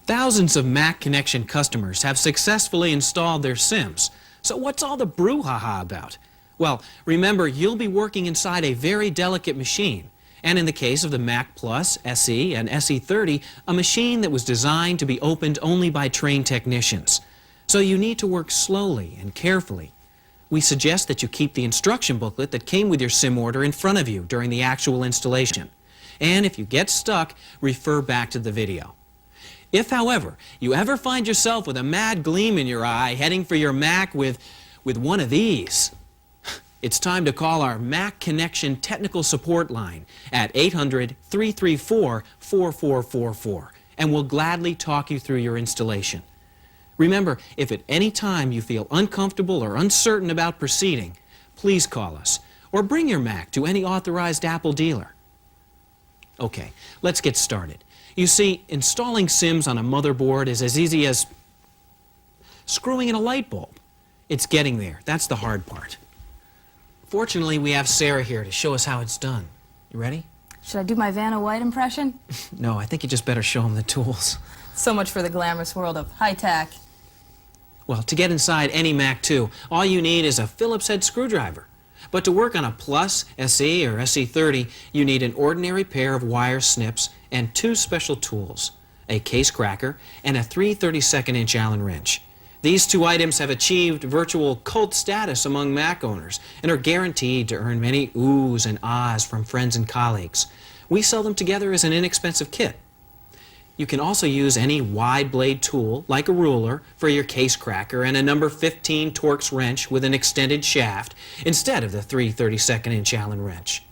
Thousands of MacConnection customers have successfully installed their SIMMs. So what's all the brouhaha about? Well, remember, you'll be working inside a very delicate machine. And in the case of the Mac Plus, SE, and SE30, a machine that was designed to be opened only by trained technicians. So you need to work slowly and carefully. We suggest that you keep the instruction booklet that came with your SIMM order in front of you during the actual installation. And if you get stuck, refer back to the video. If, however, you ever find yourself with a mad gleam in your eye heading for your Mac with one of these, it's time to call our MacConnection technical support line at 800-334-4444, and we'll gladly talk you through your installation. Remember, if at any time you feel uncomfortable or uncertain about proceeding, please call us or bring your Mac to any authorized Apple dealer. Okay, let's get started. You see, installing SIMMs on a motherboard is as easy as screwing in a light bulb. It's getting there. That's the hard part. Fortunately, we have Sarah here to show us how it's done. You ready? Should I do my Vanna White impression? No, I think you just better show them the tools. So much for the glamorous world of high-tech. Well, to get inside any Mac 2, all you need is a Phillips head screwdriver. But to work on a Plus, SE, or SE30, you need an ordinary pair of wire snips and two special tools, a case cracker and a 3/32" Allen wrench. These two items have achieved virtual cult status among Mac owners and are guaranteed to earn many oohs and ahs from friends and colleagues. We sell them together as an inexpensive kit. You can also use any wide blade tool, like a ruler, for your case cracker and a number 15 Torx wrench with an extended shaft instead of the 3/32" Allen wrench.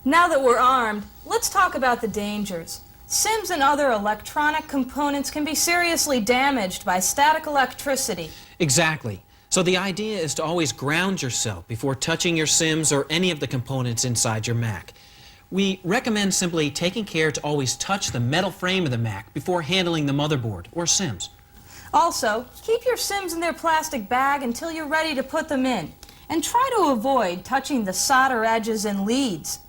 Now that we're armed, let's talk about the dangers. SIMMs and other electronic components can be seriously damaged by static electricity. Exactly. So the idea is to always ground yourself before touching your SIMMs or any of the components inside your Mac. We recommend simply taking care to always touch the metal frame of the Mac before handling the motherboard or SIMMs. Also, keep your SIMMs in their plastic bag until you're ready to put them in. And try to avoid touching the solder edges and leads.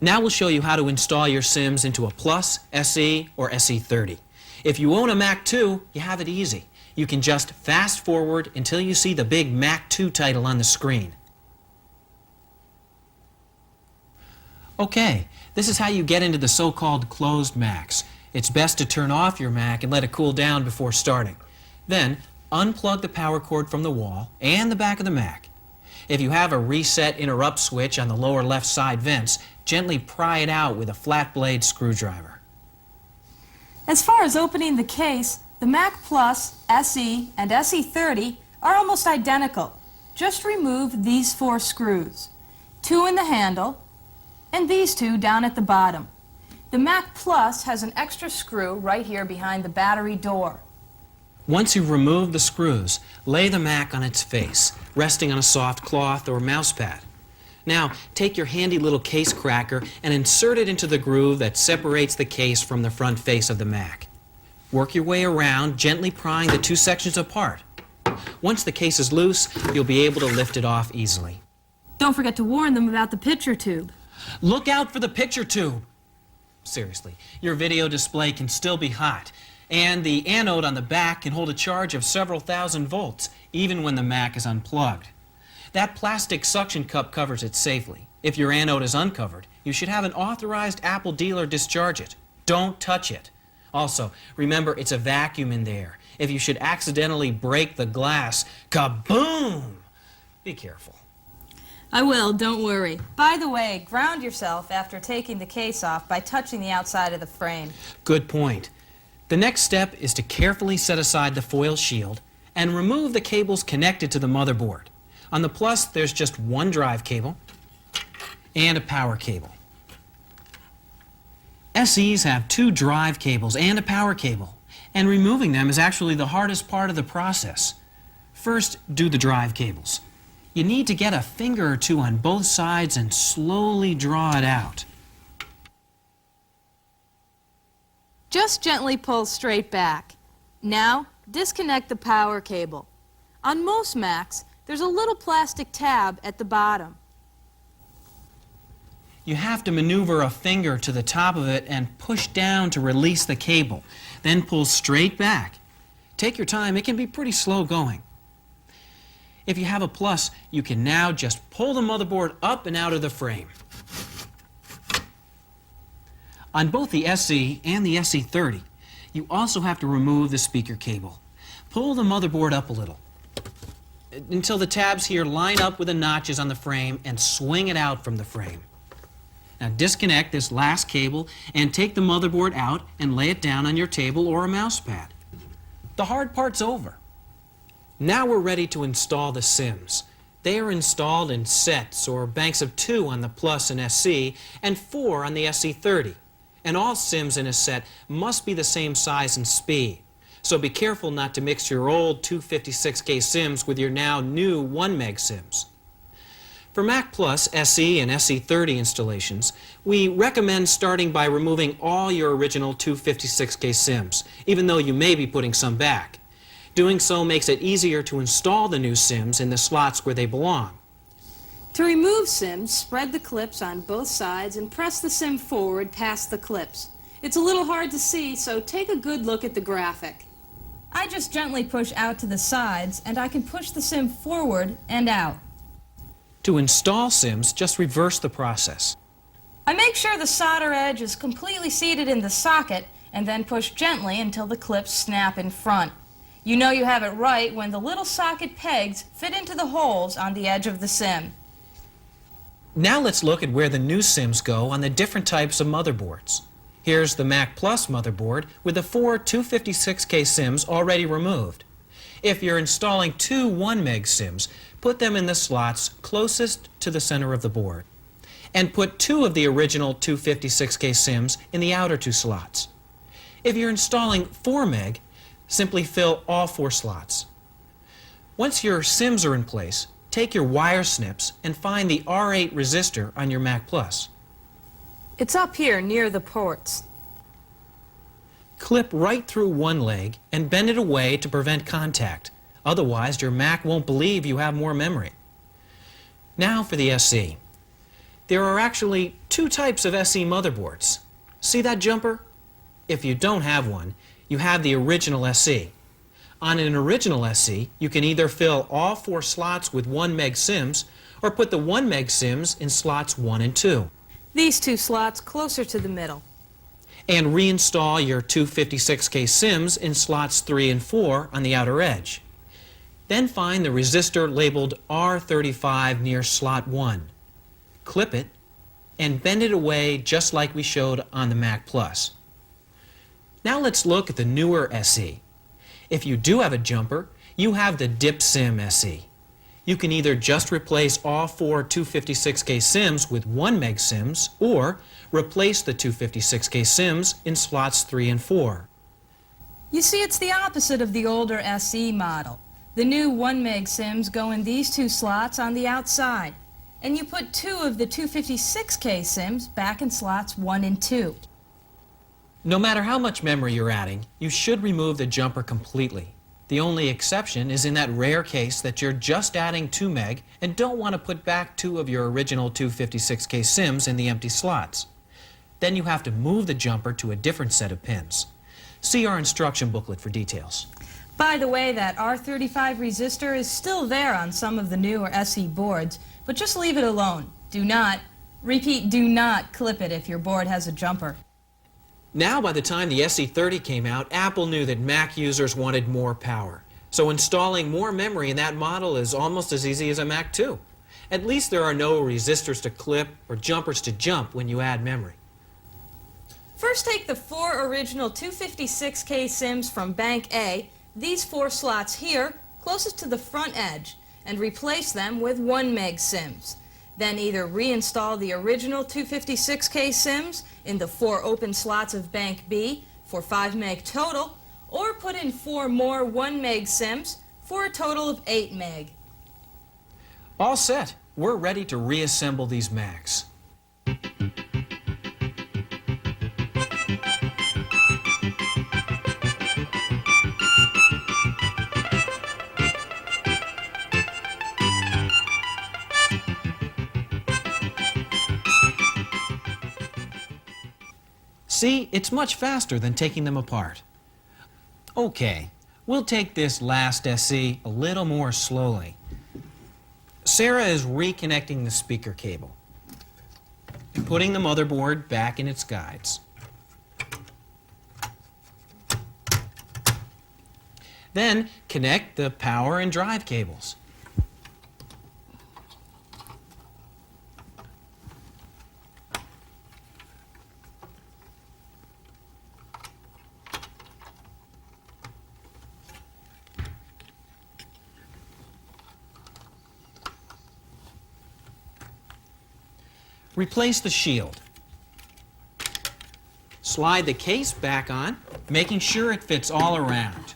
Now we'll show you how to install your SIMMs into a Plus, SE, or SE30. If you own a Mac 2, you have it easy. You can just fast forward until you see the big Mac 2 title on the screen. Okay, this is how you get into the so-called closed Macs. It's best to turn off your Mac and let it cool down before starting. Then, unplug the power cord from the wall and the back of the Mac. If you have a reset interrupt switch on the lower left side vents, gently pry it out with a flat blade screwdriver. As far as opening the case, the Mac Plus, SE, and SE30 are almost identical. Just remove these 4 screws, 2 in the handle, and these 2 down at the bottom. The Mac Plus has an extra screw right here behind the battery door. Once you've removed the screws, lay the Mac on its face, resting on a soft cloth or mouse pad. Now, take your handy little case cracker and insert it into the groove that separates the case from the front face of the Mac. Work your way around, gently prying the 2 sections apart. Once the case is loose, you'll be able to lift it off easily. Don't forget to warn them about the picture tube. Look out for the picture tube! Seriously, your video display can still be hot, and the anode on the back can hold a charge of several thousand volts, even when the Mac is unplugged. That plastic suction cup covers it safely. If your anode is uncovered, you should have an authorized Apple dealer discharge it. Don't touch it. Also, remember, it's a vacuum in there. If you should accidentally break the glass, kaboom! Be careful. I will, don't worry. By the way, ground yourself after taking the case off by touching the outside of the frame. Good point. The next step is to carefully set aside the foil shield and remove the cables connected to the motherboard. On the Plus, there's just one drive cable and a power cable. SEs have 2 drive cables and a power cable, and removing them is actually the hardest part of the process. First, do the drive cables. You need to get a finger or 2 on both sides and slowly draw it out. Just gently pull straight back. Now, disconnect the power cable. On most Macs, there's a little plastic tab at the bottom. You have to maneuver a finger to the top of it and push down to release the cable. Then pull straight back. Take your time, it can be pretty slow going. If you have a Plus, you can now just pull the motherboard up and out of the frame. On both the SE and the SE30, you also have to remove the speaker cable. Pull the motherboard up a little until the tabs here line up with the notches on the frame and swing it out from the frame. Now disconnect this last cable and take the motherboard out and lay it down on your table or a mouse pad. The hard part's over. Now we're ready to install the SIMMs. They are installed in sets or banks of 2 on the Plus and SE and 4 on the SE30. And all SIMMs in a set must be the same size and speed. So be careful not to mix your old 256K SIMMs with your now new 1 meg SIMMs. For Mac Plus, SE, and SE30 installations, we recommend starting by removing all your original 256K SIMMs, even though you may be putting some back. Doing so makes it easier to install the new SIMMs in the slots where they belong. To remove SIMMs, spread the clips on both sides and press the SIMM forward past the clips. It's a little hard to see, so take a good look at the graphic. I just gently push out to the sides, and I can push the SIMM forward and out. To install SIMMs, just reverse the process. I make sure the solder edge is completely seated in the socket, and then push gently until the clips snap in front. You know you have it right when the little socket pegs fit into the holes on the edge of the SIMM. Now let's look at where the new SIMMs go on the different types of motherboards. Here's the Mac Plus motherboard with the 4 256K SIMMs already removed. If you're installing 2 1 meg SIMMs, put them in the slots closest to the center of the board. And put 2 of the original 256K SIMMs in the outer 2 slots. If you're installing 4 meg, simply fill all 4 slots. Once your SIMMs are in place, take your wire snips and find the R8 resistor on your Mac Plus. It's up here near the ports. Clip right through one leg and bend it away to prevent contact. Otherwise, your Mac won't believe you have more memory. Now for the SE. There are actually 2 types of SE motherboards. See that jumper? If you don't have one, you have the original SE. On an original SE, you can either fill all 4 slots with 1 meg SIMMs or put the 1 meg SIMMs in slots 1 and 2. These 2 slots closer to the middle. And reinstall your 256K SIMMs in slots 3 and 4 on the outer edge. Then find the resistor labeled R35 near slot 1. Clip it and bend it away just like we showed on the Mac Plus. Now let's look at the newer SE. If you do have a jumper, you have the Dip SIMM SE. You can either just replace all 4 256K SIMMs with 1 meg SIMMs or replace the 256K SIMMs in slots 3 and 4. You see, it's the opposite of the older SE model. The new 1 meg SIMMs go in these 2 slots on the outside, and you put 2 of the 256K SIMMs back in slots 1 and 2. No matter how much memory you're adding, you should remove the jumper completely. The only exception is in that rare case that you're just adding 2 meg and don't want to put back 2 of your original 256K SIMMs in the empty slots. Then you have to move the jumper to a different set of pins. See our instruction booklet for details. By the way, that R35 resistor is still there on some of the newer SE boards, but just leave it alone. Do not, repeat, do not clip it if your board has a jumper. Now, by the time the SE30 came out, Apple knew that Mac users wanted more power. So installing more memory in that model is almost as easy as a Mac 2. At least there are no resistors to clip or jumpers to jump when you add memory. First, take the 4 original 256K SIMMs from Bank A, these 4 slots here, closest to the front edge, and replace them with 1 meg SIMMs. Then either reinstall the original 256K SIMMs in the 4 open slots of Bank B for 5 meg total, or put in 4 more 1 meg SIMMs for a total of 8 meg. All set. We're ready to reassemble these Macs. See, it's much faster than taking them apart. Okay, we'll take this last SE a little more slowly. Sarah is reconnecting the speaker cable and putting the motherboard back in its guides. Then connect the power and drive cables. Replace the shield. Slide the case back on, making sure it fits all around.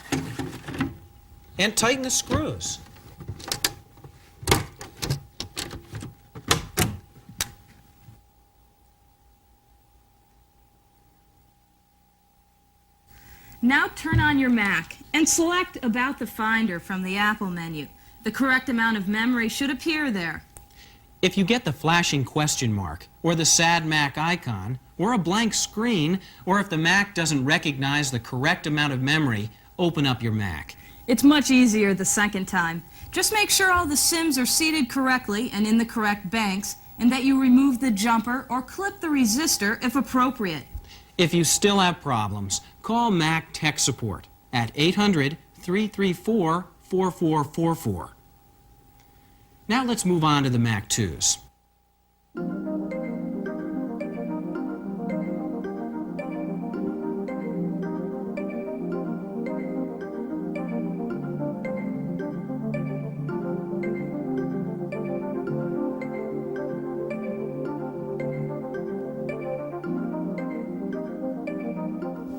And tighten the screws. Now turn on your Mac and select About the Finder from the Apple menu. The correct amount of memory should appear there. If you get the flashing question mark, or the sad Mac icon, or a blank screen, or if the Mac doesn't recognize the correct amount of memory, open up your Mac. It's much easier the second time. Just make sure all the SIMMs are seated correctly and in the correct banks, and that you remove the jumper or clip the resistor if appropriate. If you still have problems, call Mac Tech Support at 800-334-4444. Now let's move on to the Mac 2s.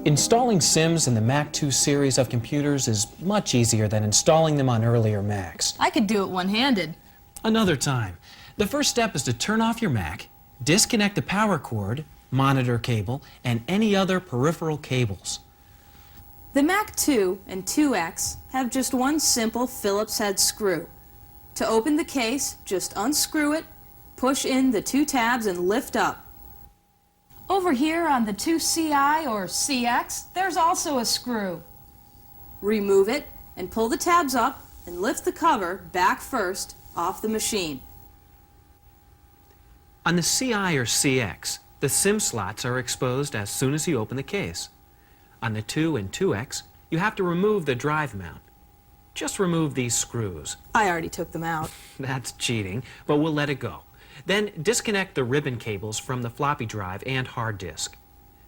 Installing SIMMs in the Mac 2 series of computers is much easier than installing them on earlier Macs. I could do it one-handed. Another time. The first step is to turn off your Mac, disconnect the power cord, monitor cable, and any other peripheral cables. The Mac 2 and 2X have just one simple Phillips head screw. To open the case, just unscrew it, push in the two tabs, and lift up. Over here on the 2CI or CX, there's also a screw. Remove it and pull the tabs up and lift the cover back first off the machine. On the CI or CX, the SIM slots are exposed as soon as you open the case. On the 2 and 2X, you have to remove the drive mount. Just remove these screws. I already took them out. That's cheating, but we'll let it go. Then disconnect the ribbon cables from the floppy drive and hard disk.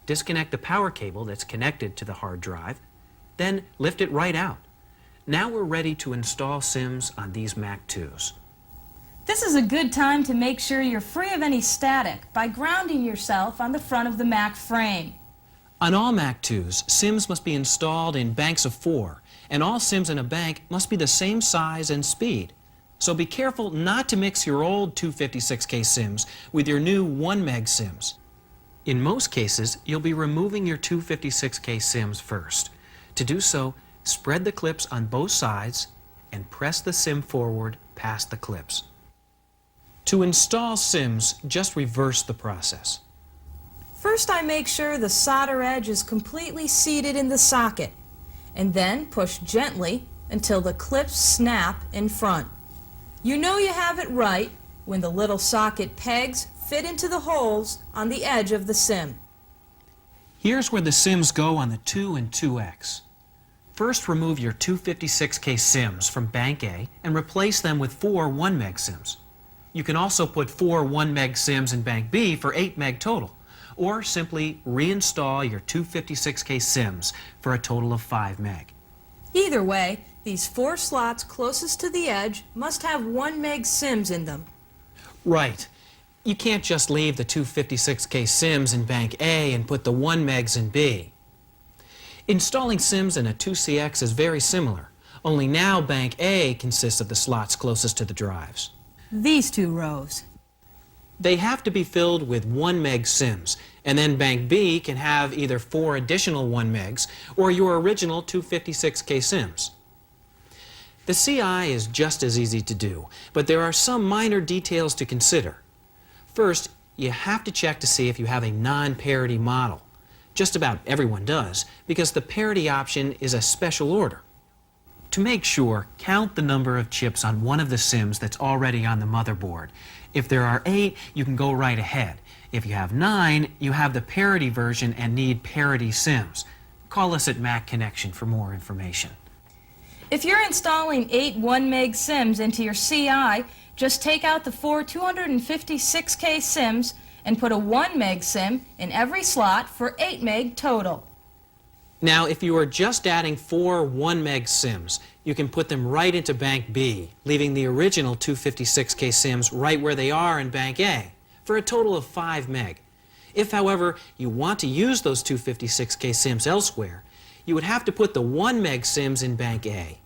Disconnect the power cable that's connected to the hard drive. Then lift it right out. Now we're ready to install SIMMs on these Mac 2s. This is a good time to make sure you're free of any static by grounding yourself on the front of the Mac frame. On all Mac 2s, SIMMs must be installed in banks of 4, and all SIMMs in a bank must be the same size and speed. So be careful not to mix your old 256K SIMMs with your new 1 meg SIMMs. In most cases, you'll be removing your 256K SIMMs first. To do so, spread the clips on both sides and press the SIMM forward past the clips. To install SIMMs, just reverse the process. First, I make sure the solder edge is completely seated in the socket, and then push gently until the clips snap in front. You know you have it right when the little socket pegs fit into the holes on the edge of the SIMM. Here's where the SIMMs go on the 2 and 2X. First, remove your 256K SIMMs from Bank A and replace them with 4 1 meg SIMMs. You can also put 4 1 meg SIMMs in Bank B for 8 meg total, or simply reinstall your 256K SIMMs for a total of 5 meg. Either way, these 4 slots closest to the edge must have 1 meg SIMMs in them. Right. You can't just leave the 256K SIMMs in Bank A and put the 1 megs in B. Installing SIMMs in a 2CX is very similar, only now Bank A consists of the slots closest to the drives. These 2 rows. They have to be filled with 1 meg SIMMs, and then Bank B can have either 4 additional 1 megs or your original 256K SIMMs. The CI is just as easy to do, but there are some minor details to consider. First, you have to check to see if you have a non-parity model. Just about everyone does, because the parity option is a special order. To make sure, count the number of chips on one of the SIMMs that's already on the motherboard. If there are 8, you can go right ahead. If you have 9, you have the parity version and need parity SIMMs. Call us at MacConnection for more information. If you're installing 8 1 meg SIMMs into your CI, just take out the 4 256K SIMMs and put a 1 meg SIMM in every slot for 8 meg total. Now, if you are just adding 4 1 meg SIMMs, you can put them right into Bank B, leaving the original 256K SIMMs right where they are in Bank A, for a total of 5 meg. If, however, you want to use those 256K SIMMs elsewhere, you would have to put the 1 meg SIMMs in Bank A.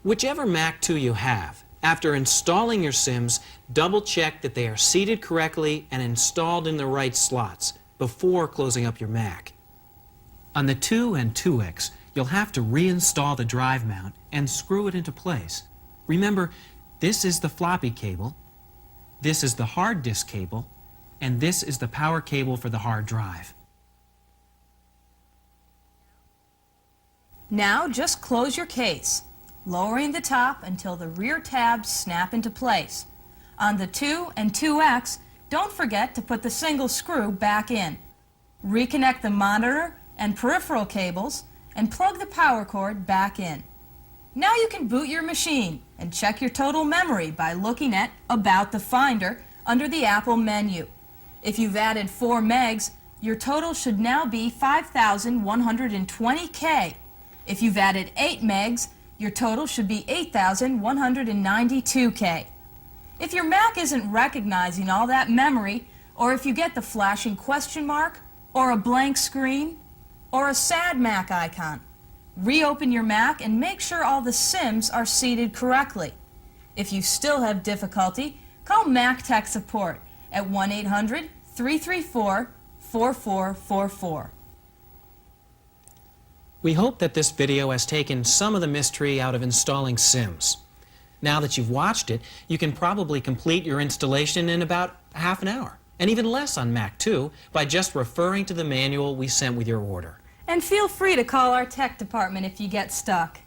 Whichever Mac 2 you have, after installing your SIMMs, double-check that they are seated correctly and installed in the right slots before closing up your Mac. On the 2 and 2X, you'll have to reinstall the drive mount and screw it into place. Remember, this is the floppy cable, this is the hard disk cable, and this is the power cable for the hard drive. Now just close your case, lowering the top until the rear tabs snap into place. On the 2 and 2X, don't forget to put the single screw back in. Reconnect the monitor and peripheral cables and plug the power cord back in. Now you can boot your machine and check your total memory by looking at About the Finder under the Apple menu. If you've added 4 megs, your total should now be 5,120K. If you've added 8 megs, your total should be 8,192K. If your Mac isn't recognizing all that memory, or if you get the flashing question mark, or a blank screen, or a sad Mac icon, reopen your Mac and make sure all the SIMMs are seated correctly. If you still have difficulty, call Mac Tech Support at 1-800-334-4444. We hope that this video has taken some of the mystery out of installing SIMMs. Now that you've watched it, you can probably complete your installation in about half an hour, and even less on Mac 2 by just referring to the manual we sent with your order. And feel free to call our tech department if you get stuck.